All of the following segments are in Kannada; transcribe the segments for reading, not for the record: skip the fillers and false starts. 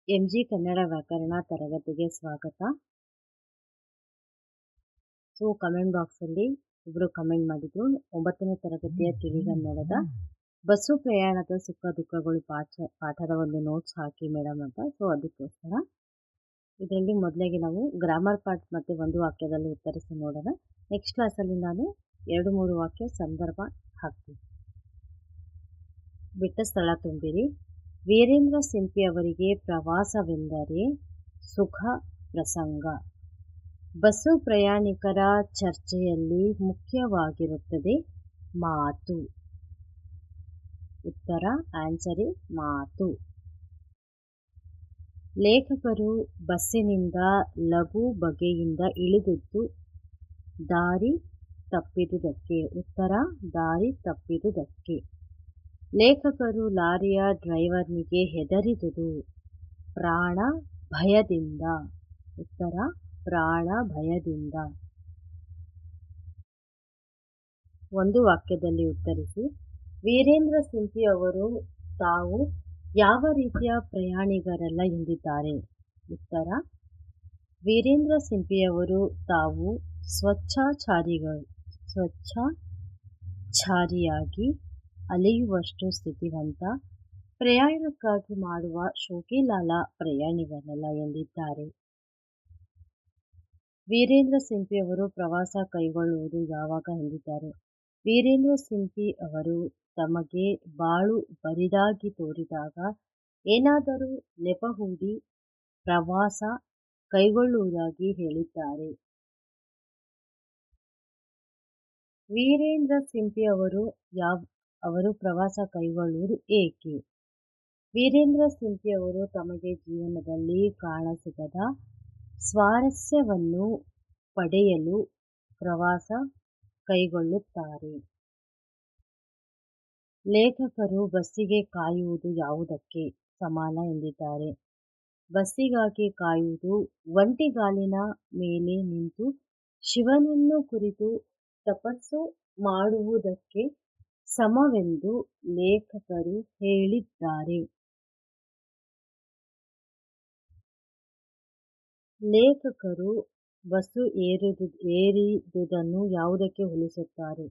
ಎಂಜಿ ಕನ್ನಡ ವ್ಯಾಕರಣ ತರಗತಿಗೆ ಸ್ವಾಗತ. ಕಮೆಂಟ್ ಬಾಕ್ಸಲ್ಲಿ ಒಬ್ಬರು ಕಮೆಂಟ್ ಮಾಡಿದ್ರು, 9ನೇ ತರಗತಿಯ ತಿಳಿಗನ್ನಡದ ಬಸ್ಸು ಪ್ರಯಾಣದ ಸುಖ ದುಃಖಗಳು ಪಾಠದ ಒಂದು ನೋಟ್ಸ್ ಹಾಕಿ ಮೇಡಮ್ ಅಂತ. ಅದಕ್ಕೋಸ್ಕರ ಇದರಲ್ಲಿ ಮೊದಲಿಗೆ ನಾವು ಗ್ರಾಮರ್ ಪಾರ್ಟ್ ಮತ್ತು ಒಂದು ವಾಕ್ಯದಲ್ಲಿ ಉತ್ತರಿಸಿ ನೋಡೋಣ. ನೆಕ್ಸ್ಟ್ ಕ್ಲಾಸಲ್ಲಿ ನಾನು 2-3 ವಾಕ್ಯ ಸಂದರ್ಭ ಹಾಕ್ತೀನಿ. ಬಿಟ್ಟ ಸ್ಥಳ ತುಂಬಿರಿ. ವೀರೇಂದ್ರ ಸಿಂಪಿ ಅವರಿಗೆ ಪ್ರವಾಸವೆಂದರೆ ಸುಖ ಪ್ರಸಂಗ. ಬಸ್ಸು ಪ್ರಯಾಣಿಕರ ಚರ್ಚೆಯಲ್ಲಿ ಮುಖ್ಯವಾಗಿರುತ್ತದೆ ಮಾತು. ಉತ್ತರ ಆನ್ಸರ್ ಮಾತು. ಲೇಖಕರು ಬಸ್ಸಿನಿಂದ ಲಘು ಬಗೆಯಿಂದ ಇಳಿದದ್ದು ದಾರಿ ತಪ್ಪಿದುದಕ್ಕೆ. ಉತ್ತರ ದಾರಿ ತಪ್ಪಿದುದಕ್ಕೆ. ಲೇಖಕರು ಲಾರಿಯ ಡ್ರೈವರ್ನಿಗೆ ಹೆದರಿದುದು ಪ್ರಾಣ ಭಯದಿಂದ. ಉತ್ತರ ಪ್ರಾಣ ಭಯದಿಂದ. ಒಂದು ವಾಕ್ಯದಲ್ಲಿ ಉತ್ತರಿಸಿ. ವೀರೇಂದ್ರ ಸಿಂಪಿ ಅವರು ತಾವು ಯಾವ ರೀತಿಯ ಪ್ರಯಾಣಿಗರಲ್ಲ ಎಂದಿದ್ದಾರೆ. ಉತ್ತರ ವೀರೇಂದ್ರ ಸಿಂಪಿಯವರು ತಾವು ಸ್ವಚ್ಛಾಚಾರಿಯಾಗಿ ಅಲೆಯುವಷ್ಟು ಸ್ಥಿತಿವಂತ ಪ್ರಯಾಣಕ್ಕಾಗಿ ಮಾಡುವ ಶೋಕಿಲಾಲ ಪ್ರಯಾಣಿಗರಲ್ಲ ಎಂದಿದ್ದಾರೆ. ವೀರೇಂದ್ರ ಸಿಂಪಿ ಅವರು ಪ್ರವಾಸ ಕೈಗೊಳ್ಳುವುದು ಯಾವಾಗ ಎಂದಿದ್ದಾರೆ. ವೀರೇಂದ್ರ ಸಿಂಪಿ ಅವರು ತಮಗೆ ಬಾಳು ಬರಿದಾಗಿ ತೋರಿದಾಗ ಏನಾದರೂ ನೆಪ ಹೂಡಿ ಪ್ರವಾಸ ಕೈಗೊಳ್ಳುವುದಾಗಿ ಹೇಳಿದ್ದಾರೆ. ವೀರೇಂದ್ರ ಸಿಂಪಿ ಅವರು ಪ್ರವಾಸ ಕೈಗೊಳ್ಳುವುದು ಏಕೆ. ವೀರೇಂದ್ರ ಸಿಂಪಿ ಅವರು ತಮಗೆ ಜೀವನದಲ್ಲಿ ಕಾಣಸಿಗದ ಸ್ವಾರಸ್ಯವನ್ನು ಪಡೆಯಲು ಪ್ರವಾಸ ಕೈಗೊಳ್ಳುತ್ತಾರೆ. ಲೇಖಕರು ಬಸ್ಸಿಗೆ ಕಾಯುವುದು ಯಾವುದಕ್ಕೆ ಸಮಾನ ಎಂದಿದ್ದಾರೆ. ಬಸ್ಸಿಗಾಗಿ ಕಾಯುವುದು ಒಂಟಿಗಾಲಿನ ಮೇಲೆ ನಿಂತು ಶಿವನನ್ನು ಕುರಿತು ತಪಸ್ಸು ಮಾಡುವುದಕ್ಕೆ ಸಮವೆಂದು ಲೇಖಕರು ಹೇಳಿದ್ದಾರೆ. ಲೇಖಕರು ಬಸ್ಸು ಏರಿದುದನ್ನು ಯಾವುದಕ್ಕೆ ಹೋಲಿಸುತ್ತಾರೆ.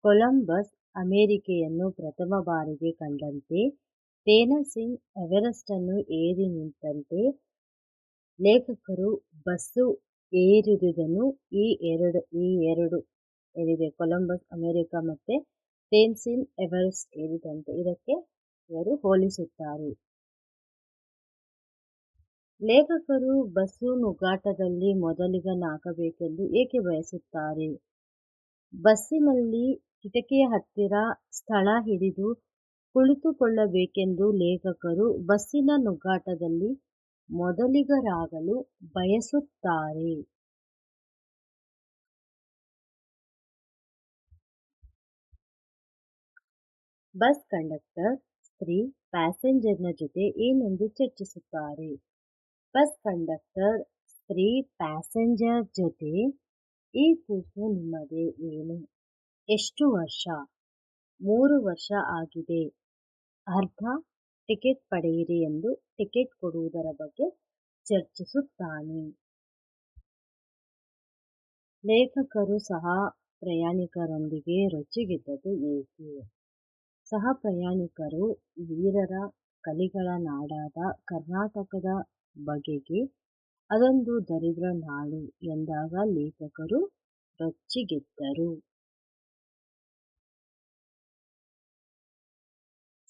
ಕೊಲಂಬಸ್ ಅಮೆರಿಕೆಯನ್ನು ಪ್ರಥಮ ಬಾರಿಗೆ ಕಂಡಂತೆ, ತೇನಸಿನ್ ಎವರೆಸ್ಟನ್ನು ಏರಿ ನಿಂತಂತೆ ಲೇಖಕರು ಬಸ್ಸು ಏರಿದುದನ್ನು ಈ ಎರಡು ಏರಿದೆ, ಕೊಲಂಬಸ್ ಅಮೆರಿಕ ಮತ್ತು ತೇನ್ಸಿನ್ ಎವರೆಸ್ಟ್ ಏರಿದಂತೆ, ಇದಕ್ಕೆ ಇವರು ಹೋಲಿಸುತ್ತಾರೆ. ಲೇಖಕರು ಬಸ್ಸು ನುಗ್ಗಾಟದಲ್ಲಿ ಮೊದಲಿಗನಾಗಬೇಕೆಂದು ಏಕೆ ಬಯಸುತ್ತಾರೆ. ಬಸ್ಸಿನಲ್ಲಿ ಕಿಟಕಿಯ ಹತ್ತಿರ ಸ್ಥಳ ಹಿಡಿದು ಕುಳಿತುಕೊಳ್ಳಬೇಕೆಂದು ಲೇಖಕರು ಬಸ್ಸಿನ ನುಗ್ಗಾಟದಲ್ಲಿ ಮೊದಲಿಗರಾಗಲು ಬಯಸುತ್ತಾರೆ. ಬಸ್ ಕಂಡಕ್ಟರ್ ಸ್ತ್ರೀ ಪ್ಯಾಸೆಂಜರ್ನ ಜೊತೆ ಏನೆಂದು ಚರ್ಚಿಸುತ್ತಾರೆ. ಬಸ್ ಕಂಡಕ್ಟರ್ ಸ್ತ್ರೀ ಪ್ಯಾಸೆಂಜರ್ ಜೊತೆ, ಈ ಕೂಸು ನಿಮ್ಮದೇ ಏನು, ಎಷ್ಟು ವರ್ಷ, 3 ವರ್ಷ ಆಗಿದೆ, ಅರ್ಧ ಟಿಕೆಟ್ ಪಡೆಯಿರಿ ಎಂದು ಟಿಕೆಟ್ ಕೊಡುವುದರ ಬಗ್ಗೆ ಚರ್ಚಿಸುತ್ತಾನೆ. ಲೇಖಕರು ಸಹ ಪ್ರಯಾಣಿಕರೊಂದಿಗೆ ರೊಚ್ಚಿಗೆದ್ದದ್ದು ಏಕೆ. ಸಹ ಪ್ರಯಾಣಿಕರು ವೀರರ ಕಲಿಗಳ ನಾಡಾದ ಕರ್ನಾಟಕದ ಬಗೆಗೆ ಅದೊಂದು ದರಿದ್ರ ನಾಡು ಎಂದಾಗ ಲೇಖಕರು ರೊಚ್ಚಿಗೆದ್ದರು.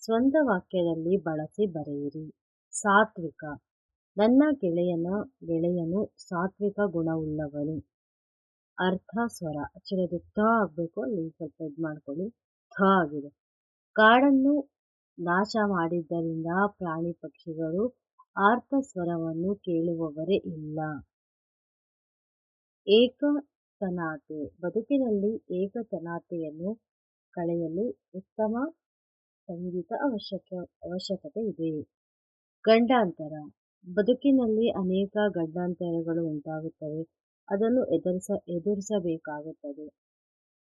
ಸ್ವಂತ ವಾಕ್ಯದಲ್ಲಿ ಬಳಸಿ ಬರೆಯಿರಿ. ಸಾತ್ವಿಕ. ನನ್ನ ಗೆಳೆಯನು ಸಾತ್ವಿಕ ಗುಣವುಳ್ಳವನು. ಅರ್ಥ ಸ್ವರ ಅಕ್ಷರದ್ದು ಥ ಆಗಬೇಕು, ಅಲ್ಲಿ ಸ್ವಲ್ಪ ಇದು ಮಾಡ್ಕೊಳ್ಳಿ, ಥ ಆಗಿದೆ. ಕಾಡನ್ನು ನಾಶ ಮಾಡಿದ್ದರಿಂದ ಪ್ರಾಣಿ ಪಕ್ಷಿಗಳು ಆರ್ತ ಸ್ವರವನ್ನು ಕೇಳುವವರೇ ಇಲ್ಲ. ಏಕತನಾತೆ. ಬದುಕಿನಲ್ಲಿ ಏಕತನಾತೆಯನ್ನು ಕಳೆಯಲು ಉತ್ತಮ ಸಂಗೀತ ಅವಶ್ಯಕತೆ ಇದೆ. ಗಂಡಾಂತರ. ಬದುಕಿನಲ್ಲಿ ಅನೇಕ ಗಂಡಾಂತರಗಳು ಉಂಟಾಗುತ್ತವೆ, ಅದನ್ನು ಎದುರಿಸಬೇಕಾಗುತ್ತದೆ.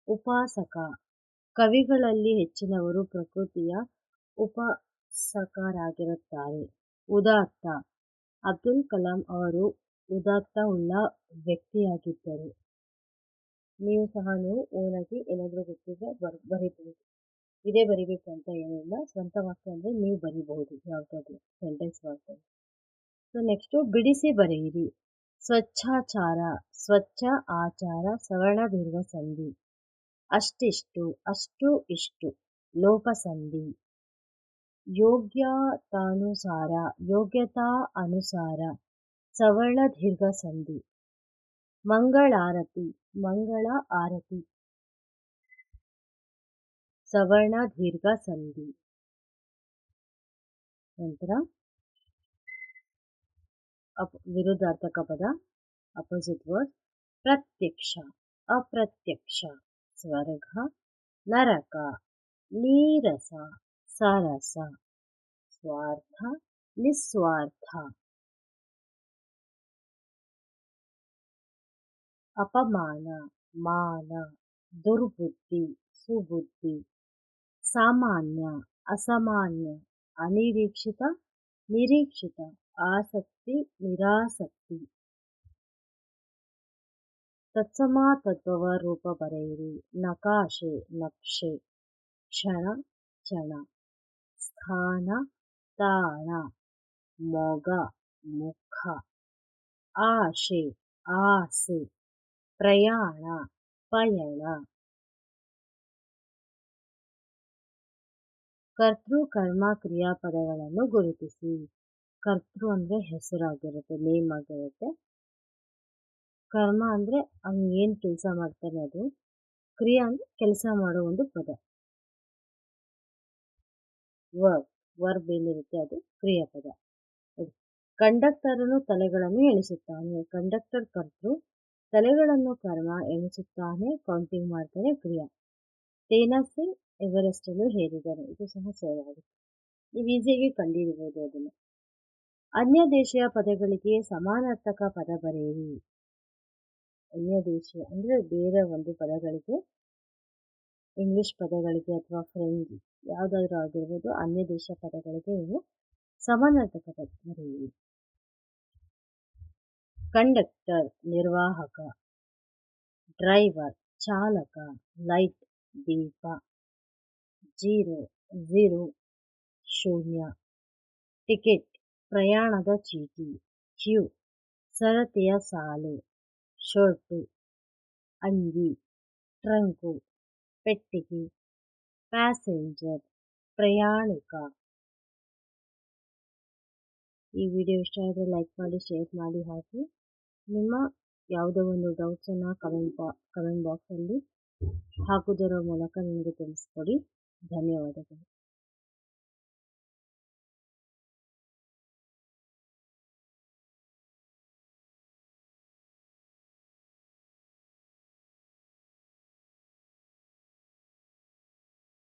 ಉಪಾಸಕ. ಕವಿಗಳಲ್ಲಿ ಹೆಚ್ಚಿನವರು ಪ್ರಕೃತಿಯ ಚಿಕಿತ್ಸಕರಾಗಿರುತ್ತಾರೆ. ಉದಾತ್ತ ಅಬ್ದುಲ್ ಕಲಾಂ ಅವರು ಉದಾತ್ತ ಉಳ್ಳ ವ್ಯಕ್ತಿಯಾಗಿದ್ದರು. ನೀವು ಸಹ ಓನಾಗಿ ಏನಾದರೂ ಗೊತ್ತಿದ್ರೆ ಬರೀಬಹುದು. ಇದೇ ಬರಿಬೇಕು ಅಂತ ಏನಿಲ್ಲ, ಸ್ವಂತ ವಾಕ್ಯ ಅಂದರೆ ನೀವು ಬರೀಬಹುದು ಯಾವುದಾದ್ರೂ ಸೆಂಟೆನ್ಸ್ ವಾಕ್ಯ. ಸೊ ನೆಕ್ಸ್ಟು ಬಿಡಿಸಿ ಬರೆಯಿರಿ. ಸ್ವಚ್ಛಾಚಾರ, ಸ್ವಚ್ಛ ಆಚಾರ ಸವರ್ಣ ದೀರ್ಘ ಸಂಧಿ. ಅಷ್ಟಿಷ್ಟು, ಅಷ್ಟು ಇಷ್ಟು ಲೋಪಸಂಧಿ. ಯೋಗ್ಯತಾನುಸಾರ, ಯೋಗ್ಯತಾ ಅನುಸಾರ ಸವರ್ಣ ದೀರ್ಘ ಸಂಧಿ. ಮಂಗಳಾರತಿ, ಮಂಗಳ ಆರತಿ ಸವರ್ಣ ದೀರ್ಘ ಸಂಧಿ. ನಂತರ ವಿರುದ್ಧಾರ್ಥಕ ಪದ, ಅಪೋಸಿಟ್ ವರ್ಡ್. ಪ್ರತ್ಯಕ್ಷ, ಅಪ್ರತ್ಯಕ್ಷ ಸ್ವರ್ಗ, ನರಕ, ನೀರಸ, ಸರಸ, ಸ್ವಾರ್ಥ, ನಿಸ್ವಾರ್ಥ. ಅಪಮಾನ, ಮಾನ, ದುರ್ಬುದ್ಧಿ, ಸುಬುದ್ಧಿ. ಸಾಮಾನ್ಯ, ಅಸಾಮಾನ್ಯ, ಅನಿರೀಕ್ಷಿತ, ನಿರೀಕ್ಷಿತ, ಆಸಕ್ತಿ, ನಿರಾಸಕ್ತಿ. ತತ್ಸಮ ತದ್ಭವ ರೂಪ ಬರೆಯಿರಿ. ನಕಾಶೆ, ನಕ್ಷೆ. ಕ್ಷಣ, ಚಣ. ಸ್ಥಾನ, ತಾಣ. ಮೊಗ, ಮುಖ. ಆಶೆ, ಆಸೆ. ಪ್ರಯಾಣ, ಪಯಣ. ಕರ್ತೃ ಕರ್ಮ ಕ್ರಿಯಾಪದಗಳನ್ನು ಗುರುತಿಸಿ. ಕರ್ತೃ ಅಂದರೆ ಹೆಸರಾಗಿರುತ್ತೆ, ನೇಮ್ ಆಗಿರುತ್ತೆ. ಕರ್ಮ ಅಂದರೆ ಅವ್ನು ಏನು ಕೆಲಸ ಮಾಡ್ತಾನೆ ಅದು. ಕ್ರಿಯಾ ಅಂದರೆ ಕೆಲಸ ಮಾಡೋ ಒಂದು ಪದ. ವರ್ಬ್ ಏನಿರುತ್ತೆ ಅದು ಕ್ರಿಯಾಪದ. ಕಂಡಕ್ಟರನು ತಲೆಗಳನ್ನು ಎಣಿಸುತ್ತಾನೆ. ಕಂಡಕ್ಟರ್ ಕರ್ತೃ, ತಲೆಗಳನ್ನು ಕರ್ಮ, ಎಣಿಸುತ್ತಾನೆ, ಕೌಂಟಿಂಗ್ ಮಾಡ್ತಾನೆ ಕ್ರಿಯಾ. ತೇನಸ್ ಸಿಂಗ್ ಎವರೆಸ್ಟ್ ಅನ್ನು ಹೇರಿದನು. ಇದು ಸಹ ಸೇವ್ ಆಗುತ್ತೆ. ನೀವು ಈಸಿಯಾಗಿ ಕಂಡುಹಿಡಿಬಹುದು ಅದನ್ನು. ಅನ್ಯ ದೇಶೀಯ ಪದಗಳಿಗೆ ಸಮಾನಾರ್ಥಕ ಪದ ಬರೆಯಿರಿ. ಅನ್ಯ ದೇಶೀಯ ಅಂದರೆ ಬೇರೆ ಒಂದು ಪದಗಳಿಗೆ, ಇಂಗ್ಲಿಷ್ ಪದಗಳಿಗೆ ಅಥವಾ ಫ್ರೆಂಚ್ ಯಾವುದಾದ್ರೂ ಆಗಿರ್ಬೋದು, ಅನ್ಯ ದೇಶ ಪದಗಳಿಗೆ ನೀವು ಸಮಾನಾರ್ಥಕ ಪದ ಬರೆಯಿರಿ. ಕಂಡಕ್ಟರ್ ನಿರ್ವಾಹಕ, ಡ್ರೈವರ್ ಚಾಲಕ, ಲೈಟ್ ದೀಪ, ಝೀರೋ ಶೂನ್ಯ. ಟಿಕೆಟ್ ಪ್ರಯಾಣದ ಚೀಟಿ. ಕ್ಯೂ ಸರತಿಯ ಸಾಲು. ಶರ್ಟು ಅಂಗಿ. ಟ್ರಂಕು ಪೆಟ್ಟಿಗೆ. ಪ್ಯಾಸೆಂಜರ್ ಪ್ರಯಾಣಿಕ. ಈ ವಿಡಿಯೋ ಇಷ್ಟ ಆದರೆ ಲೈಕ್ ಮಾಡಿ, ಶೇರ್ ಮಾಡಿ. ಹಾಗೆ ನಿಮ್ಮ ಯಾವುದೋ ಒಂದು ಡೌಟ್ಸನ್ನು ಕಮೆಂಟ್ ಬಾಕ್ಸಲ್ಲಿ ಹಾಕುವುದರ ಮೂಲಕ ನಿಮಗೆ ತಿಳಿಸ್ಕೊಡಿ. ಧನ್ಯವಾದಗಳು.